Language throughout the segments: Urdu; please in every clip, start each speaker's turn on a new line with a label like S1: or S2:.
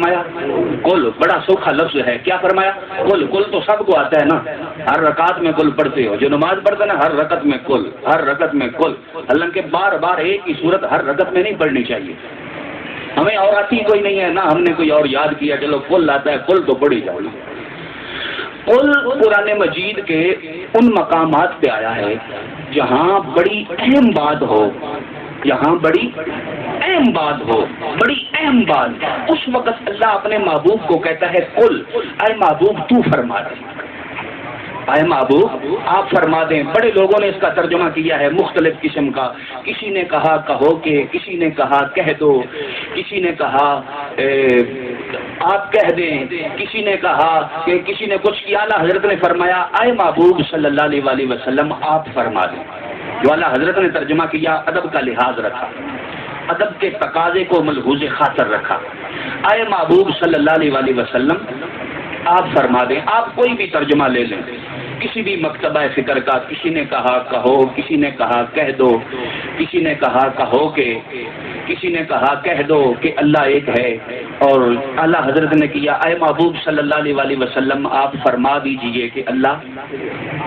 S1: فرمایا؟ قل، بڑا سوکھا لفظ ہے، کیا فرمایا؟ قل۔ قل تو سب کو آتا ہے نا، ہر رکعت میں قل پڑھتے ہو، جو نماز پڑھتا ہے نا ہر رکعت میں قل، ہر رکعت میں قل، حالانکہ بار بار ایک ہی صورت ہر رکعت میں نہیں پڑھنی چاہیے۔ ہمیں اور آتی کوئی نہیں ہے نا، ہم نے کوئی اور یاد کیا چلو قل آتا ہے، قل تو پڑھی جاؤ۔ قل قرآن مجید کے ان مقامات پہ آیا ہے جہاں بڑی اہم بات ہو، جہاں بڑی اہم بات ہو، بڑی اہم بات، اس وقت اللہ اپنے محبوب کو کہتا ہے قل، اے محبوب تو فرما دے، اے محبوب آپ فرما دیں۔ بڑے لوگوں نے اس کا ترجمہ کیا ہے مختلف قسم کا، کسی نے کہا کہو کہ، کسی نے کہا کہہ دو، کسی نے کہا آپ کہہ دیں، کسی نے کہا کہ کسی نے کچھ کیا، اعلیٰ حضرت نے فرمایا اے محبوب صلی اللہ علیہ وسلم آپ فرما دیں۔ جو اعلیٰ حضرت نے ترجمہ کیا ادب کا لحاظ رکھا، ادب کے تقاضے کو ملحوظ خاطر رکھا، اے محبوب صلی اللہ علیہ وسلم آپ فرما دیں۔ آپ کوئی بھی ترجمہ لے لیں، کسی بھی مکتبہ فکر کا، کسی نے کہا کہو، کسی نے کہا کہہ دو، کسی نے کہا کہو کہ، کسی نے کہا کہہ دو کہ اللہ ایک ہے، اور اعلیٰ حضرت نے کیا اے محبوب صلی اللہ علیہ وسلم آپ فرما دیجئے کہ اللہ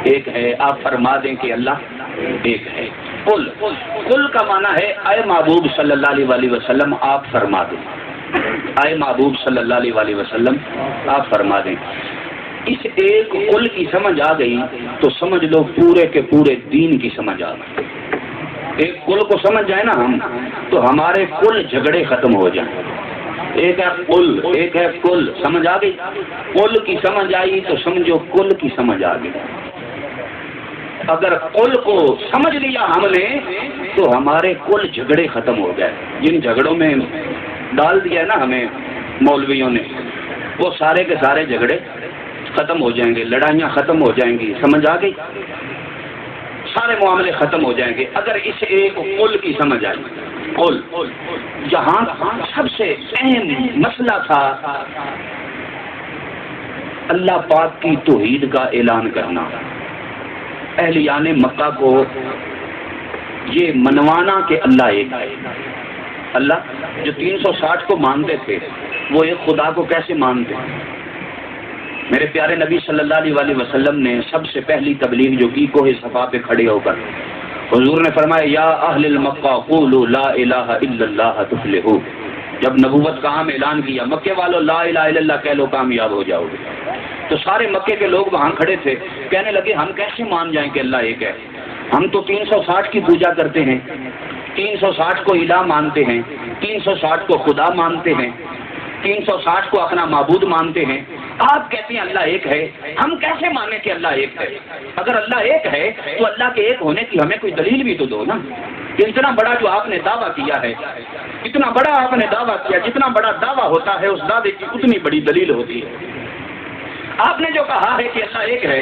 S1: ایک ہے، آپ فرما دیں کہ اللہ ایک ہے۔ قل، قل کا معنی ہے اے محبوب صلی اللہ علیہ وسلم آپ فرما دیں، اے محبوب صلی اللہ علیہ وسلم آپ فرما دیں۔ اس ایک قل کی سمجھ آ گئی تو سمجھ لو پورے کے پورے دین کی سمجھ آ گئی۔ ایک قل کو سمجھ جائے نا ہم تو ہمارے کل جھگڑے ختم ہو جائیں۔ ایک ہے قل، ایک ہے کل، سمجھ آ گئی؟ قل کی سمجھ آئی تو سمجھو کل کی سمجھ آ گئی۔ اگر قل کو سمجھ لیا ہم نے تو ہمارے کل جھگڑے ختم ہو گئے۔ جن جھگڑوں میں ڈال دیا نا ہمیں مولویوں نے، وہ سارے کے سارے جھگڑے ختم ہو جائیں گے، لڑائیاں ختم ہو جائیں گی، سمجھ آ گئی؟ سارے معاملے ختم ہو جائیں گے اگر اس ایک قل کی سمجھ آئی۔ قل جہاں سب سے اہم مسئلہ تھا اللہ پاک کی توحید کا اعلان کرنا، اہلیان مکہ کو یہ منوانا کہ اللہ ایک ہے۔ اللہ جو 360 کو مانتے تھے وہ ایک خدا کو کیسے مانتے ہیں؟ میرے پیارے نبی صلی اللہ علیہ وسلم نے سب سے پہلی تبلیغ جو کی کوہ صفا پہ کھڑے ہو کر حضور نے فرمایا یا اہل المکہ قولوا لا الہ الا اللہ تفلحوا۔ جب نبوت کا عام اعلان کیا مکے والوں لا الہ الا اللہ کہہ لو کامیاب ہو جاؤ گے، تو سارے مکے کے لوگ وہاں کھڑے تھے، کہنے لگے ہم کیسے مان جائیں کہ اللہ ایک ہے؟ ہم تو 360 کی پوجا کرتے ہیں، 360 کو الہ مانتے ہیں، 360 کو خدا مانتے ہیں، 360 کو اپنا معبود مانتے ہیں، آپ کہتے ہیں اللہ ایک ہے، ہم کیسے مانیں کہ اللہ ایک ہے؟ اگر اللہ ایک ہے تو اللہ کے ایک ہونے کی ہمیں کوئی دلیل بھی تو دو نا۔ اتنا بڑا جو آپ نے دعویٰ کیا ہے، اتنا بڑا آپ نے دعویٰ کیا، جتنا بڑا دعویٰ ہوتا ہے اس دعوے کی اتنی بڑی دلیل ہوتی ہے۔ آپ نے جو کہا ہے کہ اللہ ایک ہے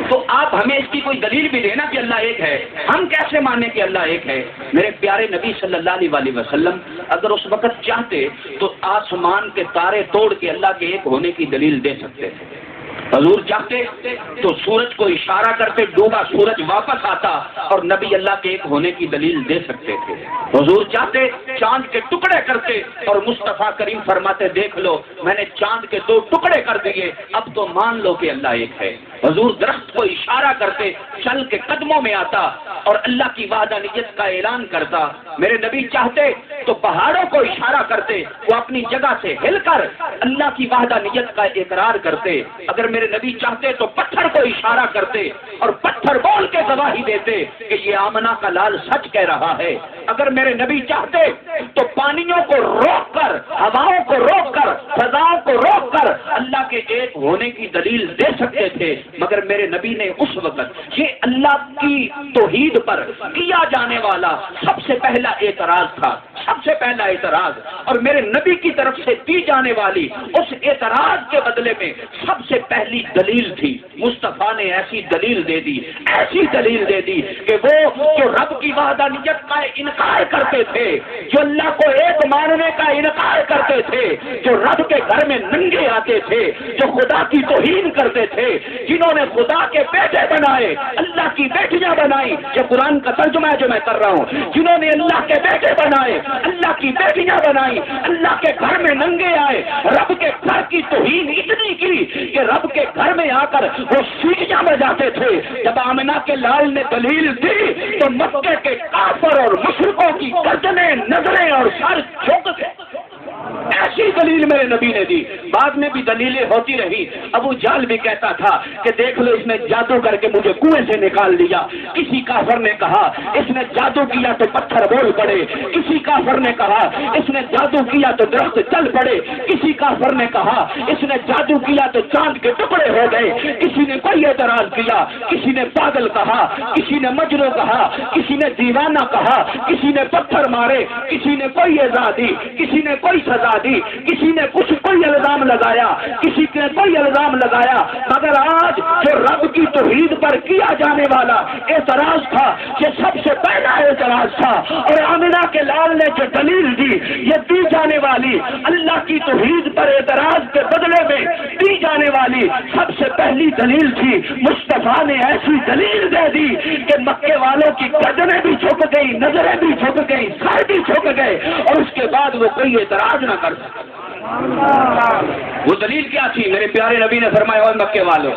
S1: تو آپ ہمیں اس کی کوئی دلیل بھی دینا کہ اللہ ایک ہے، ہم کیسے مانیں کہ اللہ ایک ہے؟ میرے پیارے نبی صلی اللہ علیہ وسلم اگر اس وقت چاہتے تو آسمان کے تارے توڑ کے اللہ کے ایک ہونے کی دلیل دے سکتے تھے۔ حضور چاہتے تو سورج کو اشارہ کرتے ڈوبا سورج واپس آتا اور نبی اللہ کے ایک ہونے کی دلیل دے سکتے تھے۔ حضور چاہتے چاند کے ٹکڑے کرتے اور مصطفیٰ کریم فرماتے دیکھ لو میں نے چاند کے 2 ٹکڑے کر دیے، اب تو مان لو کہ اللہ ایک ہے۔ حضور درخت کو اشارہ کرتے چل کے قدموں میں آتا اور اللہ کی وحدانیت کا اعلان کرتا۔ میرے نبی چاہتے تو پہاڑوں کو اشارہ کرتے، وہ اپنی جگہ سے ہل کر اللہ کی وحدانیت کا اقرار کرتے۔ اگر میرے نبی چاہتے تو پتھر کو اشارہ کرتے اور پتھر بول کے گواہی دیتے کہ یہ آمنہ کا لال سچ کہہ رہا ہے۔ اگر میرے نبی چاہتے تو پانیوں کو روک کر، ہواؤں کو روک کر، فضاؤں کو روک کر اللہ کے ایک ہونے کی دلیل دے سکتے تھے، مگر میرے نبی نے اس وقت یہ اللہ کی توحید پر کیا جانے والا سب سے پہلا اعتراض تھا، سب سے پہلا اعتراض، اور میرے نبی کی طرف سے دی جانے والی اس اعتراض کے بدلے میں سب سے پہلی دلیل تھی۔ مصطفیٰ نے ایسی دلیل دے دی، ایسی دلیل دے دی کہ وہ جو رب کی وحدانیت کا انکار کرتے تھے، جو اللہ کو ایک ماننے کا انکار کرتے تھے، جو رب کے گھر میں ننگے آتے تھے، جو خدا کی توہین کرتے تھے، جنہوں نے خدا کے بیٹے بنائے، اللہ کی بیٹیاں بنائی، یہ قرآن کا ترجمہ ہے جو میں کر رہا ہوں، جنہوں نے اللہ کے بیٹے بنائے، اللہ کی بیٹیاں بنائی، اللہ کے گھر میں ننگے آئے، رب کے توہین اتنی کی کہ رب کے گھر میں آ کر وہ سیٹیاں بجاتے تھے. جب آمنہ کے لال نے دلیل دی تو مکے کے کافر اور مشرکوں کی گردنیں نظریں اور سر جھک گئے. ایسی دلیل میرے نبی نے دی. بعد میں بھی دلیلیں ہوتی رہی. ابو جہل بھی کہتا تھا کہ دیکھ لو اس نے جادو کر کے مجھے کنویں سے نکال دیا. کسی کافر نے کہا اس نے جادو کیا تو پتھر بول پڑے. کسی کافر نے کہا اس نے جادو کیا تو درخت چل پڑے. کسی کافر نے کہا اس نے جادو کیا تو چاند کے ٹکڑے ہو گئے. کسی نے کوئی اعتراض کیا, کسی نے پاگل کہا, کسی نے مجنون کہا, کسی نے دیوانہ کہا, کسی نے پتھر مارے, کسی نے کوئی سزا دی, کسی نے کوئی سزا دی, کسی نے کچھ کوئی الزام لگایا, کسی نے کوئی الزام لگایا. مگر آج جو رب کی توحید پر کیا جانے والا اعتراض تھا یہ سب سے پہلا اعتراض تھا. اور آمنہ کے لال نے جو دلیل دی یہ دی جانے والی اللہ کی توحید پر اعتراض کے بدلے میں دی جانے والی سب سے پہلی دلیل تھی. مصطفیٰ نے ایسی دلیل دے دی کہ مکے والوں کی گردنیں بھی جھک گئی, نظریں بھی جھک گئی, سر بھی جھک گئے, اور اس کے بعد وہ کوئی اعتراض نہ کر سکے. وہ دلیل کیا تھی؟ میرے پیارے نبی نے فرمایا اوے مکے والوں,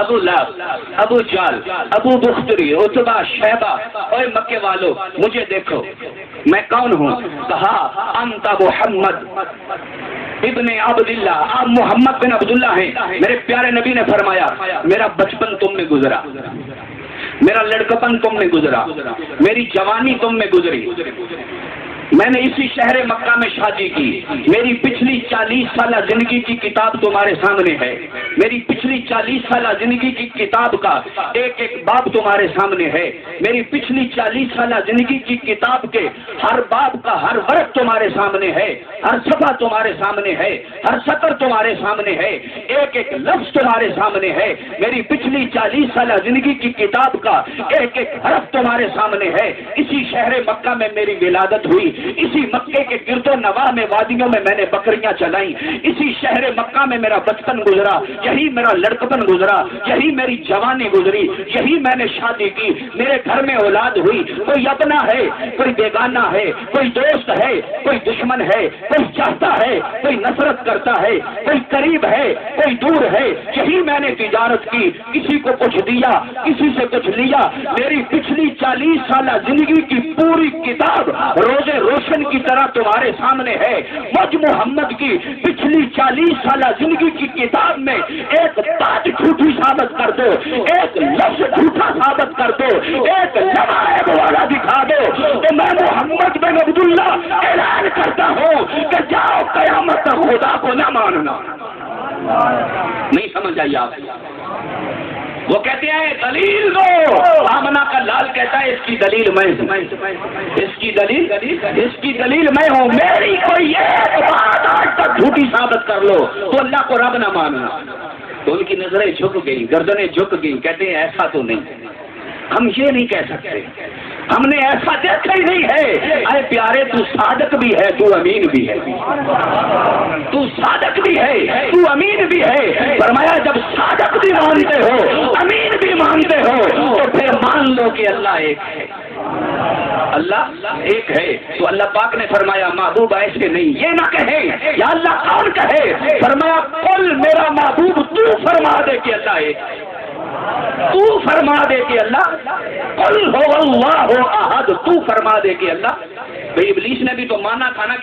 S1: ابو لہب, ابو جہل, ابو بختری, عتبہ, شیبہ, اوے مکے والوں مجھے دیکھو میں کون ہوں. کہا انت محمد ابن عبداللہ, آپ محمد بن عبداللہ ہیں. میرے پیارے نبی نے فرمایا میرا بچپن تم میں گزرا, میرا لڑکپن تم میں گزرا, میری جوانی تم میں گزری, میں نے اسی شہر مکہ میں شادی کی. میری پچھلی 40 سالہ زندگی کی کتاب تمہارے سامنے ہے. میری پچھلی 40 سالہ زندگی کی کتاب کا ایک ایک باب تمہارے سامنے ہے. میری پچھلی 40 سالہ زندگی کی کتاب کے ہر باب کا ہر ورق تمہارے سامنے ہے, ہر صفحہ تمہارے سامنے ہے, ہر سطر تمہارے سامنے ہے, ایک ایک لفظ تمہارے سامنے ہے. میری پچھلی 40 سالہ زندگی کی کتاب کا ایک ایک حرف تمہارے سامنے ہے. اسی شہر مکہ میں میری ولادت ہوئی, اسی مکے کے گرد و نواح میں وادیوں میں میں نے بکریاں چلائیں, اسی شہر مکہ میں میرا بچپن گزرا, یہی میرا لڑکپن گزرا, یہی میری جوانی گزری, یہی میں نے شادی کی. میرے گھر میں اولاد ہوئی, کوئی اپنا ہے, کوئی بیگانہ ہے, کوئی دوست ہے, کوئی دشمن ہے, کوئی چاہتا ہے, کوئی نفرت کرتا ہے, کوئی قریب ہے, کوئی دور ہے. یہی میں نے تجارت کی, کسی کو کچھ دیا, کسی سے کچھ لیا. میری پچھلی 40 سالہ زندگی کی پوری کتاب روزے روشن کی طرح تمہارے سامنے ہے. مجھ محمد کی پچھلی 40 سالہ زندگی کی کتاب میں ایک بات جھوٹی ثابت کر دو, ایک لفظ جھوٹا ثابت کر دو, ایک لمحہ والا دکھا دو تو میں محمد بن عبداللہ اعلان کرتا ہوں کہ جاؤ قیامت تک خدا کو نہ ماننا. نہیں سمجھ آئی آپ؟ وہ کہتے ہیں دلیل دو. آمنہ کا لال کہتا ہے اس کی دلیل میں ہوں, اس کی دلیل میں ہوں. میری کوئی ایک بات آج تک جھوٹی ثابت کر لو تو اللہ کو رب نہ ماننا. تو ان کی نظریں جھک گئی, گردنیں جھک گئی. کہتے ہیں ایسا تو نہیں, ہم یہ نہیں کہہ سکتے, ہم نے ایسا دیکھا ہی نہیں ہے. اے پیارے تو صادق بھی ہے, تو امین بھی ہے, تو صادق بھی ہے, تو امین بھی ہے. فرمایا جب صادق بھی مانتے ہو, امین بھی مانتے ہو, تو پھر مان لو کہ اللہ ایک ہے. اللہ ایک ہے. تو اللہ پاک نے فرمایا محبوب ایسے نہیں, یہ نہ کہیں یا اللہ کون کہے. فرمایا قل میرا محبوب تو فرما دے کہ اللہ ایک ہے, تو فرما دے کہ اللہ قل هو اللہ احد, تو فرما دے کہ اللہ. بھئی ابلیس نے بھی تو مانا تھا نا کہ